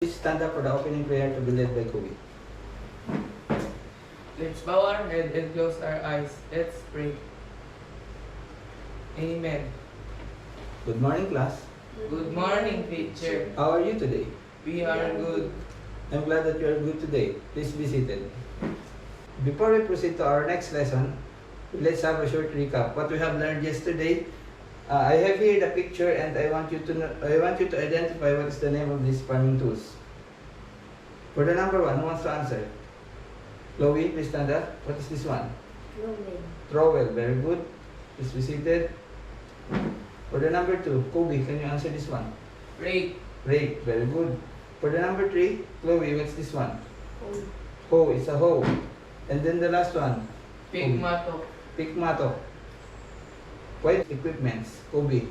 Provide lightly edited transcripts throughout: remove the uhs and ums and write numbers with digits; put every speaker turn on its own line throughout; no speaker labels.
Please stand up for the opening prayer to be led by Kobe.
Let's bow our head and close our eyes. Let's pray. Amen.
Good morning, class.
Good morning, teacher.
How are you today?
We are good.
I'm glad that you are good today. Please be seated. Before we proceed to our next lesson, let's have a short recap. What we have learned yesterday. I have here the picture, and I want you to identify what is the name of these farming tools. For the number one, who wants to answer? Chloe, please stand up. What is this one?
Trowel.
Trowel. Very good. Please be seated. For the number two, Kobe, can you answer this one?
Rake.
Rake. Very good. For the number three, Chloe, what's this one?
Hoe.
Hoe. It's a hoe. And then the last one,
Pigmato.
Pigmato. What equipments? Kobe.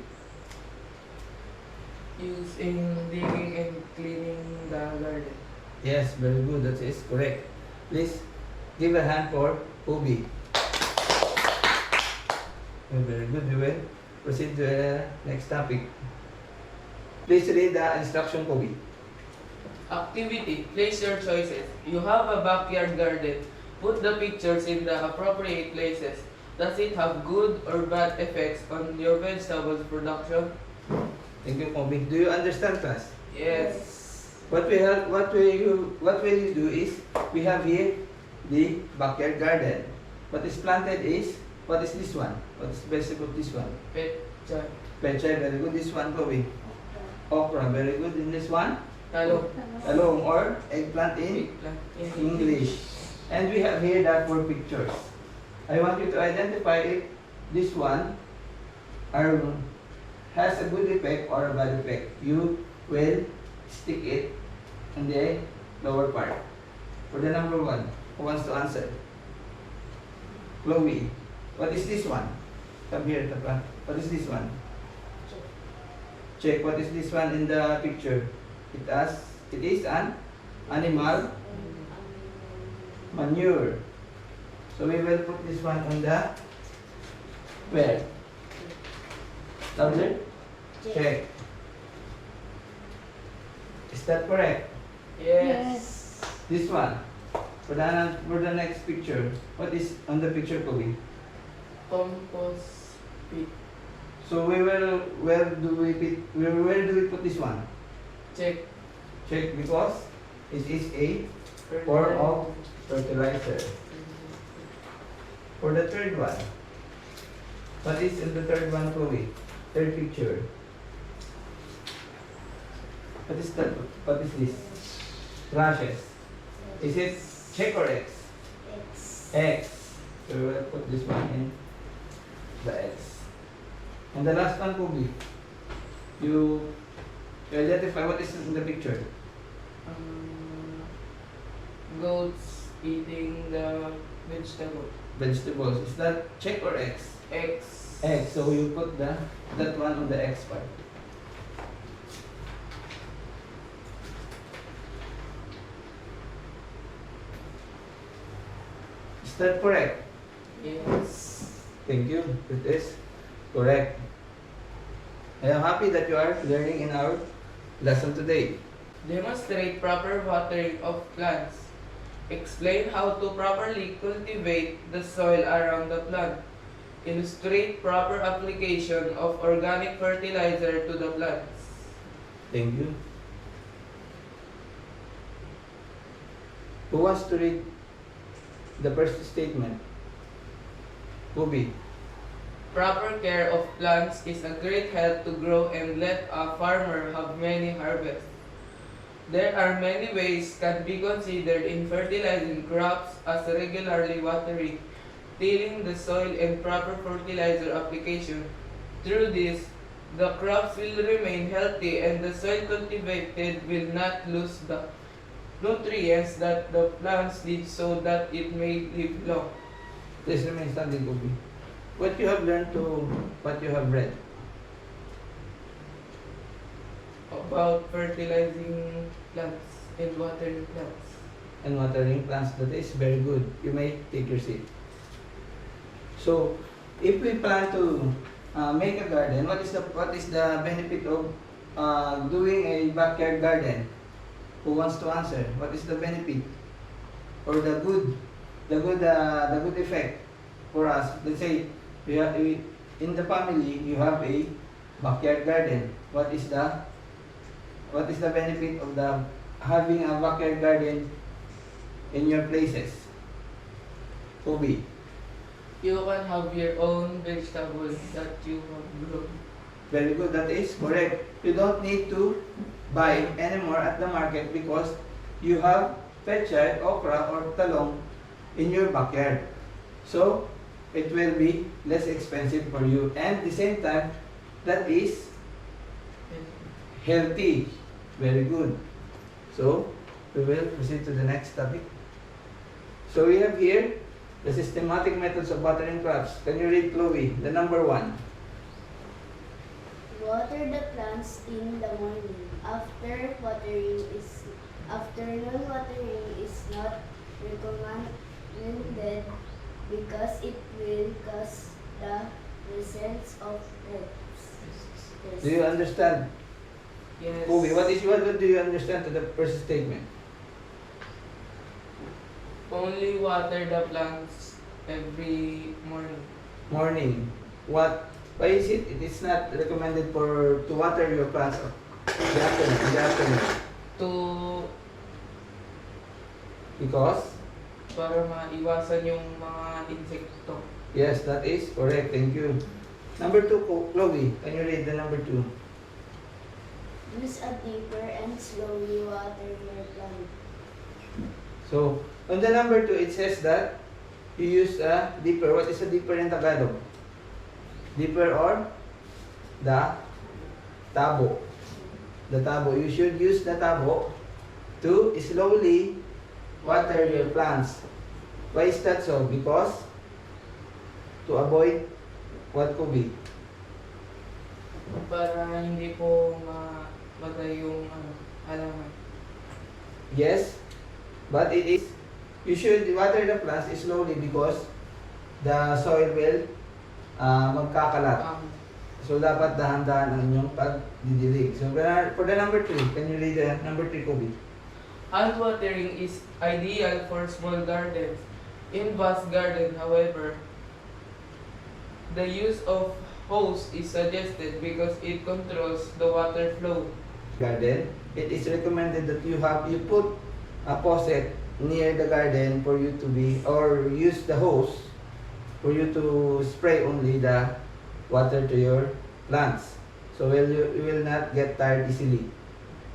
Used in digging and cleaning the garden.
Yes, very good. That is correct. Please give a hand for Kobe. Very good. We will proceed to the next topic. Please read the instruction, Kobe.
Activity. Place your choices. You have a backyard garden. Put the pictures in the appropriate places. Does it have good or bad effects on your vegetables production?
Thank you, Kobe. Do you understand, class?
Yes.
What will you do is, we have here the backyard garden. What is planted is, what is this one? What is vegetable this one?
Petchay.
Pechay, very good. This one, Kobe. Okra, very good. In this one,
Talong.
talong or eggplant in
Eggplant.
English. And we have here the 4 pictures. I want you to identify if this one has a good effect or a bad effect. You will stick it in the lower part. For the number one, who wants to answer? Chloe. What is this one? Come here, Tapa. What is this one? Check. What is this one in the picture? It is an animal manure. So we will put this one on the where? Louder? Check. Is that correct?
Yes.
This one. For the next picture. What is on the picture, Kobe?
Compost pit.
So where do we put this one?
Check.
Check, because it is a form of fertilizer. For the third one, what is in the third one, Chloe? Third picture. What is that? What is this? Rashes. Is it check or X?
X.
X. So we will put this one in the X. And the last one, Kobe. You identify what is in the picture.
Goats eating the vegetable.
Vegetables. Is that check or X?
X.
X. So you put that one on the X part. Is that correct?
Yes.
Thank you. It is correct. I am happy that you are learning in our lesson today.
Demonstrate proper watering of plants. Explain how to properly cultivate the soil around the plant. Illustrate proper application of organic fertilizer to the plants.
Thank you. Who wants to read the first statement? Kobe.
Proper care of plants is a great help to grow and let a farmer have many harvests. There are many ways can be considered in fertilizing crops as regularly watering, tilling the soil and proper fertilizer application. Through this, the crops will remain healthy and the soil cultivated will not lose the nutrients that the plants need so that it may live long.
Please remain standing, Kobe. What you have learned to what you have read.
About fertilizing plants and watering plants.
And watering plants, that is very good. You may take your seat. So, if we plan to make a garden, what is the benefit of doing a backyard garden? Who wants to answer? What is the benefit or the good effect for us? Let's say in the family you have a backyard garden. What is the benefit of the having a backyard garden in your places? Kobe.
You can have your own vegetables that you have grown.
Very good. That is correct. You don't need to buy anymore at the market because you have pechay, okra, or talong in your backyard. So it will be less expensive for you, and at the same time, that is healthy. Very good. So we will proceed to the next topic. So we have here the systematic methods of watering crops. Can you read, Chloe, the number 1?
Water the plants in the morning. Afternoon watering is not recommended because it will cause the presence of pests.
Do you understand?
Yes.
Kobe, what do you understand to the first statement?
Only water the plants every morning.
Morning. Why is it? It is not recommended to water your plants in the afternoon.
To
Because?
para maiwasan yung mga insekto.
Yes, that is correct. Thank you. Number 2, Chloe, can you read the number 2?
Use a dipper and slowly water your plant.
So, on the number 2, it says that you use a dipper. What is a dipper in Tagalog? Dipper or the tabo. The tabo. You should use the tabo to slowly water your plants. Why is that so? Because to avoid what could be?
Para hindi po matay yung halaman.
Yes, but it is, you should water the plants slowly because the soil will magkakalat. So, dapat dahan-dahan ang inyong pagdidilig. So, for the number 3, can you read the number 3, Kobe?
Hand watering is ideal for small gardens. In vast garden, however, the use of hose is suggested because it controls the water flow.
Garden, it is recommended that you put a faucet near the garden for you to or use the hose for you to spray only the water to your plants. So you will not get tired easily.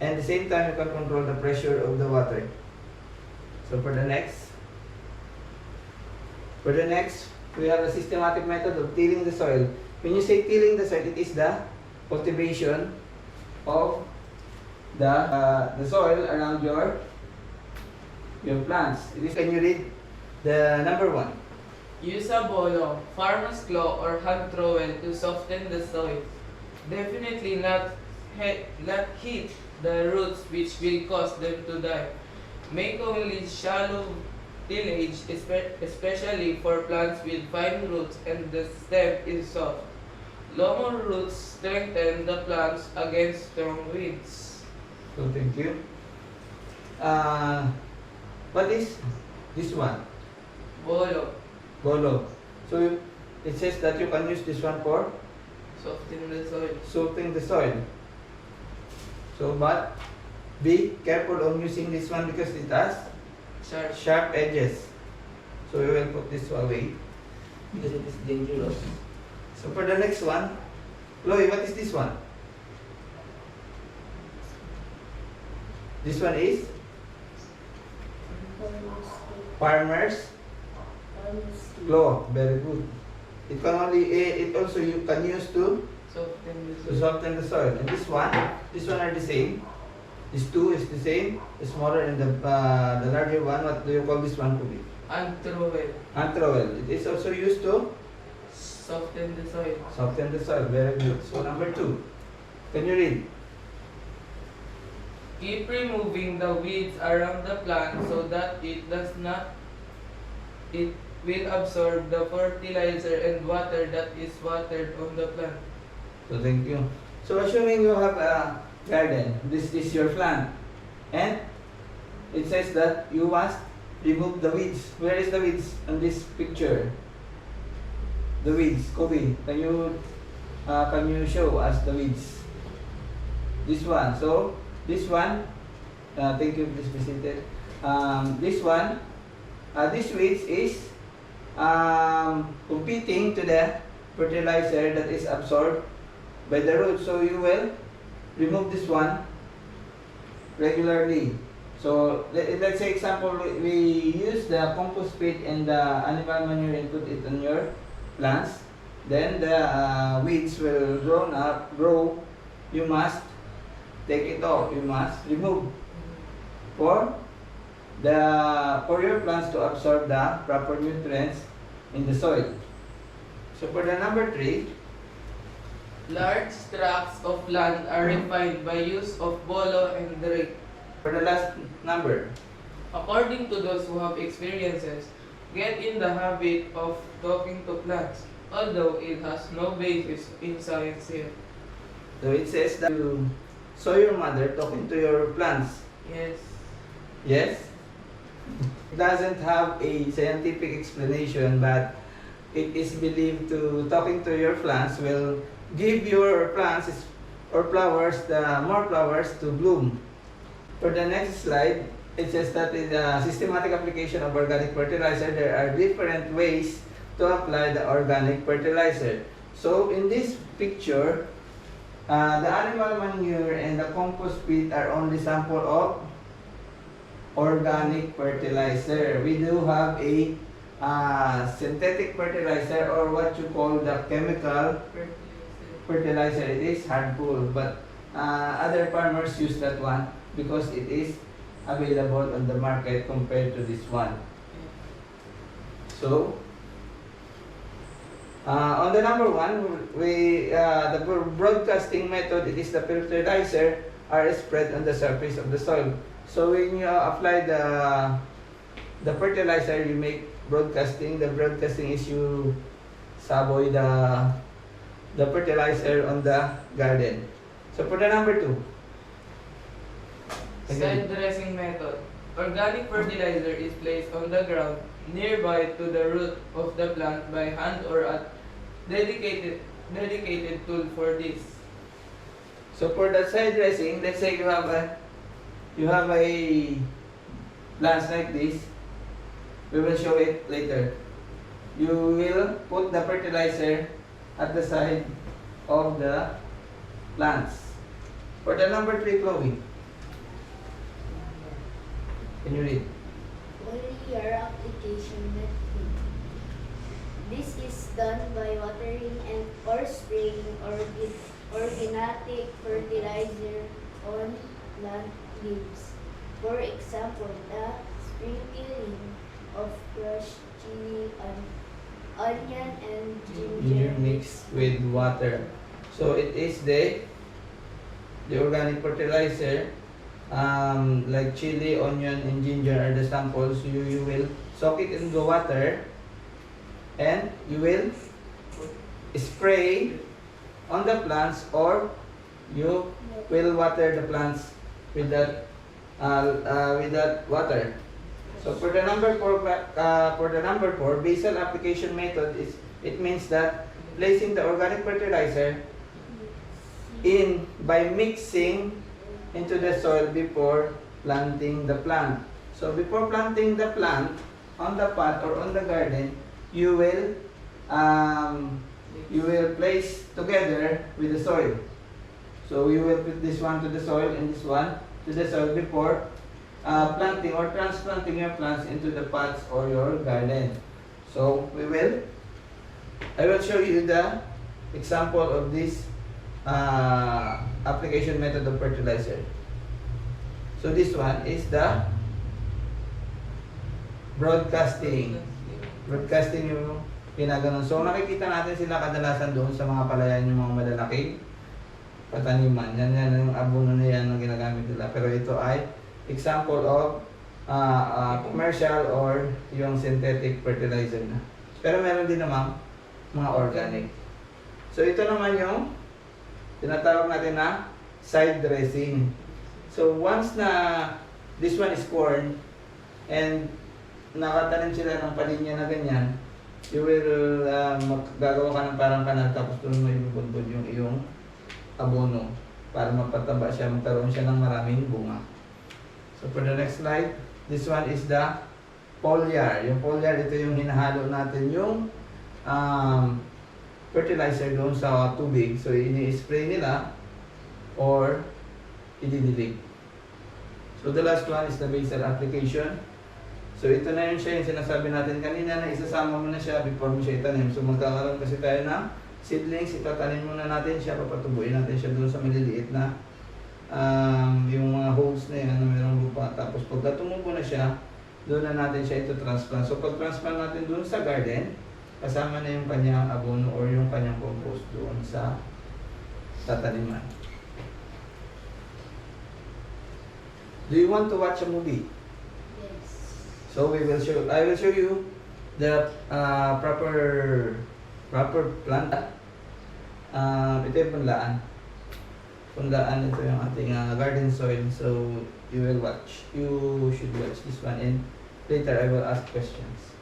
And at the same time, you can control the pressure of the water. So for the next, we have a systematic method of tilling the soil. When you say tilling the soil, it is the cultivation of the soil around your plants. Can you read the number 1?
Use a bolo, farmer's claw, or hand trowel to soften the soil. Definitely not hit the roots which will cause them to die. Make only shallow tillage, especially for plants with fine roots and the stem is soft. Longer roots strengthen the plants against strong winds.
So thank you. What is this one?
Bolo,
Bolo. So it says that you can use this one for
soften the soil.
softening the soil. So but be careful on using this one because it has
Sharp.
sharp edges. So we will put this away because it is dangerous. So for the next one, Chloe, what is this one? This one is farmer's claw. Very good. It also you can use to
Soften the
to
soil.
soften the soil. And this one are the same. This two is the same. The smaller and the larger one. What do you call this one to be?
And trowel,
Hand trowel. It is also used to
soften the soil.
soften the soil. Very good. So number 2. Can you read?
Keep removing the weeds around the plant so that it will absorb the fertilizer and water that is watered on the plant.
So thank you. So assuming you have a garden, this is your plant, and it says that you must remove the weeds. Where is the weeds on this picture? The weeds, Kobe, can you show us the weeds? This one. So this one, thank you, please be seated. This one, this weeds is competing to the fertilizer that is absorbed by the root. So you will remove this one regularly. So let's say example, we use the compost pit and the animal manure and put it on your plants. Then the weeds will grow. You must take it off. You must remove for your plants to absorb the proper nutrients in the soil. So for the number 3,
Large tracts of land are refined by use of bolo and rake.
for the last number,
According to those who have experiences, get in the habit of talking to plants, although it has no basis in science yet.
so it says that you saw your mother talking to your plants.
Yes.
Yes? It doesn't have a scientific explanation, but it is believed to talking to your plants will give your plants or flowers more flowers to bloom. For the next slide, it says that in the systematic application of organic fertilizer, there are different ways to apply the organic fertilizer. So in this picture, the animal manure and the compost pit are only sample of organic fertilizer. We do have a synthetic fertilizer, or what you call the chemical fertilizer. It is harmful, but other farmers use that one because it is available on the market compared to this one. So on the number 1, the broadcasting method, it is the fertilizer are spread on the surface of the soil. So when you apply the fertilizer, you make broadcasting. The broadcasting is you saboy the fertilizer on the garden. So for the number 2,
Side dressing method. Organic fertilizer is placed on the ground nearby to the root of the plant by hand or a dedicated tool for this.
so for the side dressing, let's say you have a plants like this. We will show it later. You will put the fertilizer at the side of the plants. For the number 3, Chloe, can you read?
Foliar application method. This is done by watering or spraying organic fertilizer on plant leaves. For example, the sprinkling of crushed chili, onion, and ginger
Mixed with water. So it is the organic fertilizer, like chili, onion, and ginger are the samples. You will soak it in the water and you will spray on the plants, or you will water the plants with that water. So for the number 4, basal application method it means that placing the organic fertilizer in by mixing into the soil before planting the plant. So before planting the plant on the pot or on the garden, you will place together with the soil. So you will put this one to the soil and this one to the soil before planting or transplanting your plants into the pots or your garden. So I will show you the example of this application method of fertilizer. So this one is the broadcasting. Broadcasting yung ginaganon. So nakikita natin sila kadalasan doon sa mga palayan, yung mga malalaking pataniman. Yan yung abono na yan ang ginagamit nila. Pero ito ay example of commercial or yung synthetic fertilizer na. Pero meron din naman mga organic. So ito naman yung tinatawag natin na side dressing. So once na this one is corn, and nakatanim sila ng palinya na ganyan, you will gagawa ka ng parang kanal tapos doon mo ibubunbun yung iyong abono para mapataba siya, magkaroon siya ng maraming bunga. So for the next slide, this one is the foliar. Yung foliar, ito yung hinahalo natin yung fertilizer doon sa tubig. So ini-spray nila or ididilig. So the last one is the basal application. So ito na yun siya, yung sinasabi natin kanina na isasama mo na siya before mo siya itanim. So magkakaroon kasi tayo ng seedlings, itatanim muna natin siya, papatubuin natin siya doon sa maliliit na yung mga holes na yan na mayroong lupa. Tapos pagka tumubo na siya, doon na natin siya ito transplant. So pag transplant natin doon sa garden, kasama na yung kanyang abono or yung kanyang compost doon sa tataniman. Do you want to watch a movie?
Yes.
So I will show you the proper plant. Ito yung punlaan. Punlaan, ito yung ating garden soil. So you should watch this one, and later I will ask questions.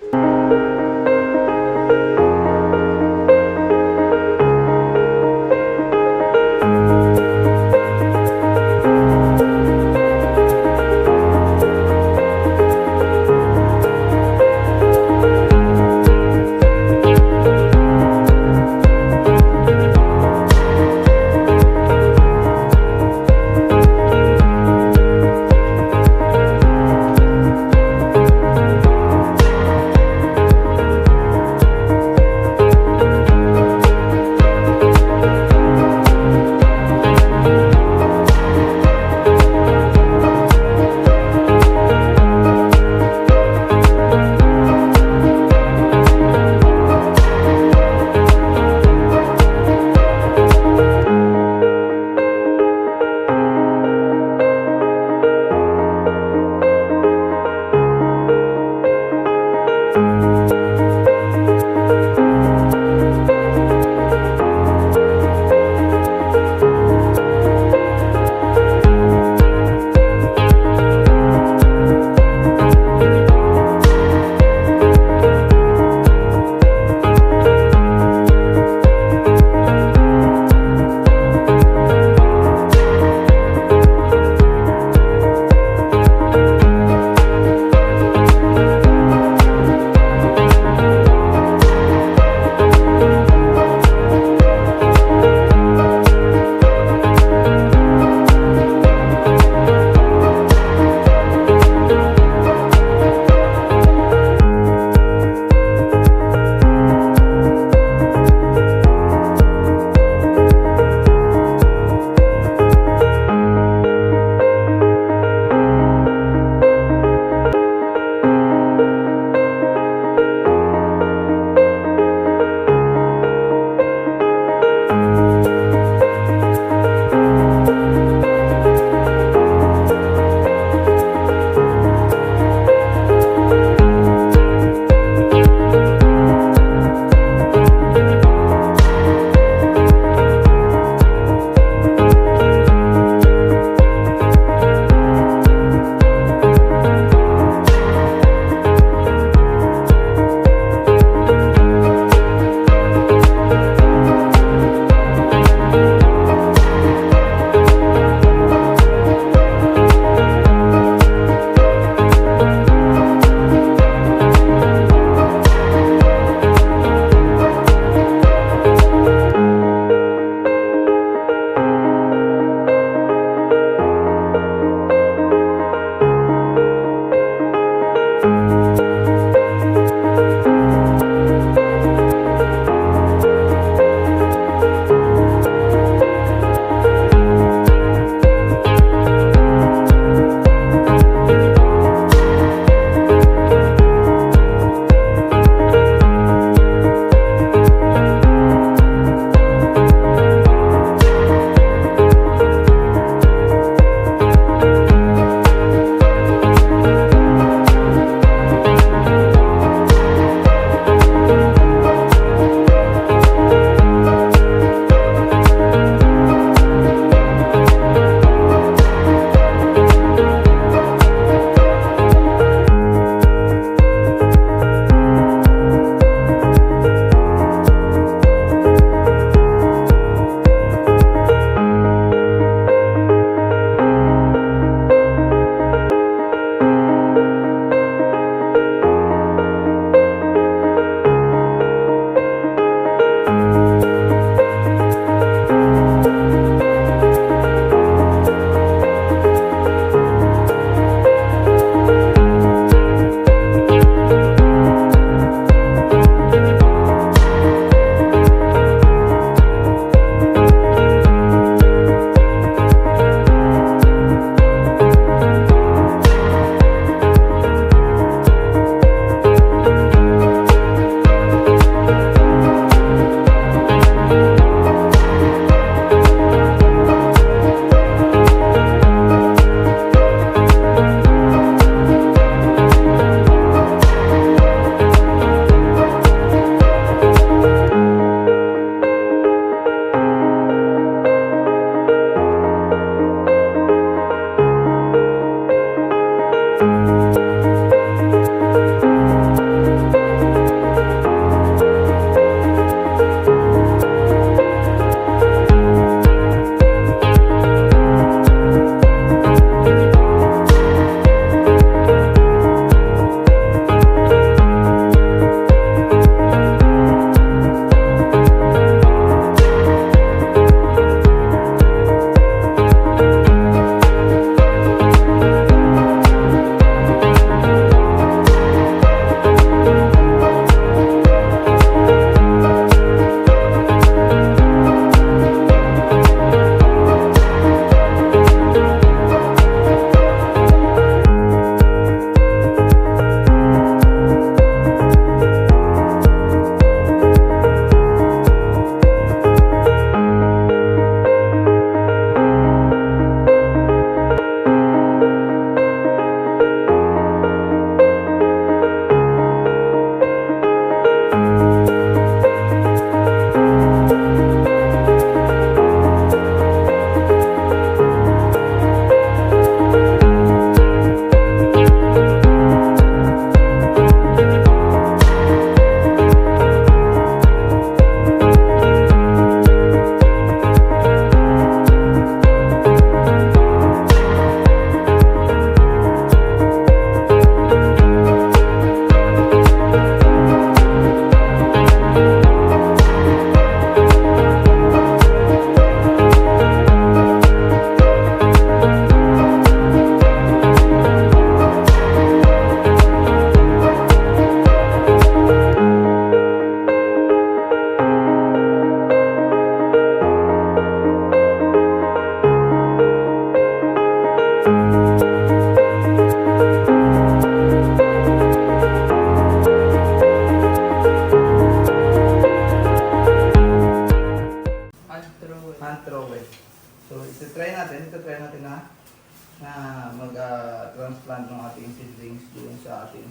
transplant ng ating seedlings doon sa ating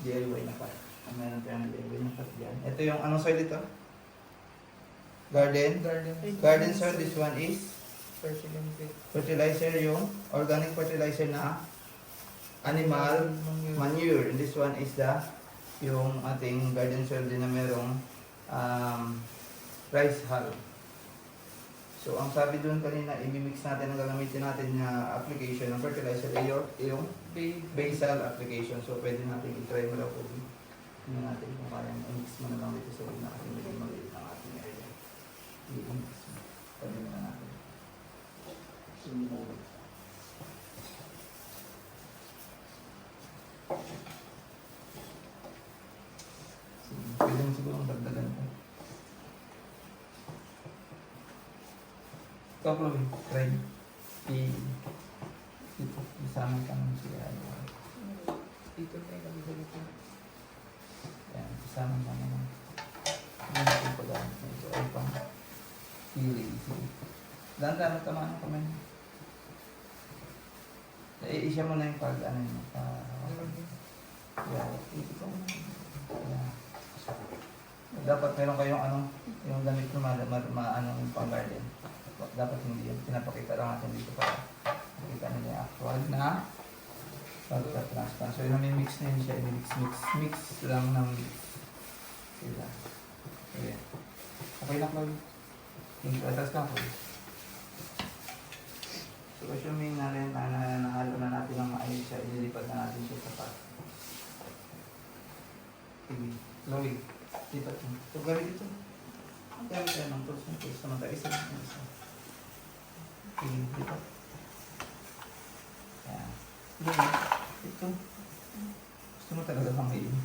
DIY na pot. Meron tayong DIY na pot dyan. Ito yung anong soil ito? Garden. Garden soil, this one is fertilizer, yung organic fertilizer na animal manure. And this one is yung ating garden soil din na merong rice hull. So, ang sabi doon kanina, i-mix natin ang gagamitin natin na application ng fertilizer ay yung basal application. So, pwede natin i-try mo lang kung hindi natin kung kaya i-mix mo na lang dito sa una kasi medyo maliit ang ating area. I-mix mo. Pwede mo na natin. Pwede mo siguro ang dagdagan ko. Ikaw, Chloe, try. Isama ka ng siya.
Dito tayo kami dito.
Yan, isama ka naman. Yan ang pagkakaan. Ito ay pang healing. Dahan-dahan tamaan ng kamay. Isa mo na yung pag, ano yun, yan, ito mo na. Yan. Dapat meron kayong yung gamit na yung pang garden. Dapat hindi yun. Pinapakita lang natin dito para makita nila yung actual na pagka-transplant. So, nami-mix na yun siya. Mix lang ng sila. Okay. Okay na, Chloe. Atas ka, Chloe. So, assuming na rin nahalo na natin ang maayos siya, ililipat na natin siya sa pot. Sige. Chloe, lipat mo. So, gawin dito. Ang gamit tayo ng tools naman tayo. Isa. Sige, lipat. Yan. Sige, ito. Gusto mo talaga kamayin.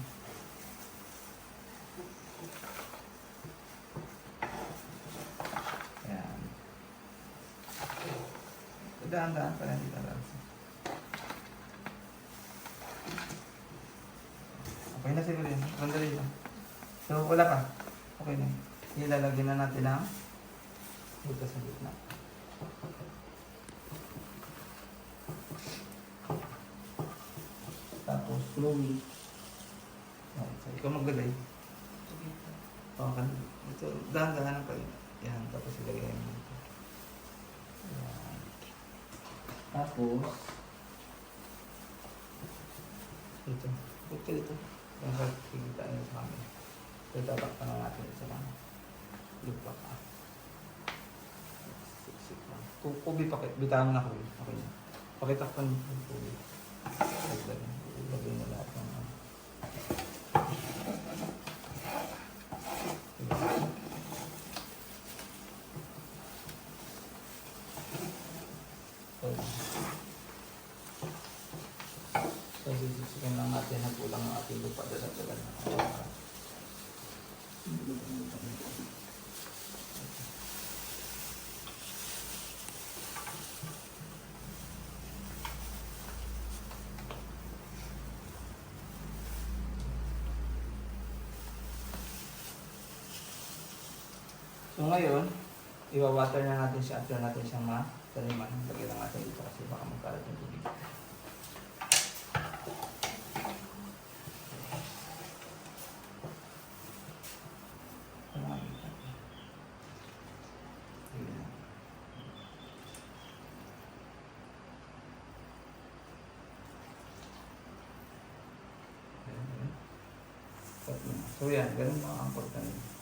Yan. Dahan-dahan pa lang dito lang. Okay na siguro yun. Mandali lang. So, wala pa. Okay na. Ilalagyan na natin ang butas sa gitna. Tapos, Chloe. So, ikaw maglagay. Okay. Ito, dahan-dahan pa rin. Yan. Tapos ilagay mo dito. Yan. Tapos, ito. Huwag ka dito. Yung pagkikita nyo sa kami. So, tatakpan na natin sa mga lupa ka. Siksik lang. Kubi, bitawan mo na kubi. Okay na. Pakitakpan mo yung kubi. Ilagay mo lahat ng ano. So, sisikin lang natin na kulang ang ating lupa sa tagal na. So ngayon, iwawater na natin siya after natin siyang mataniman. Lagyan lang natin dito kasi baka magkalat yung tubig. So yan, ganun mga angkot na yun.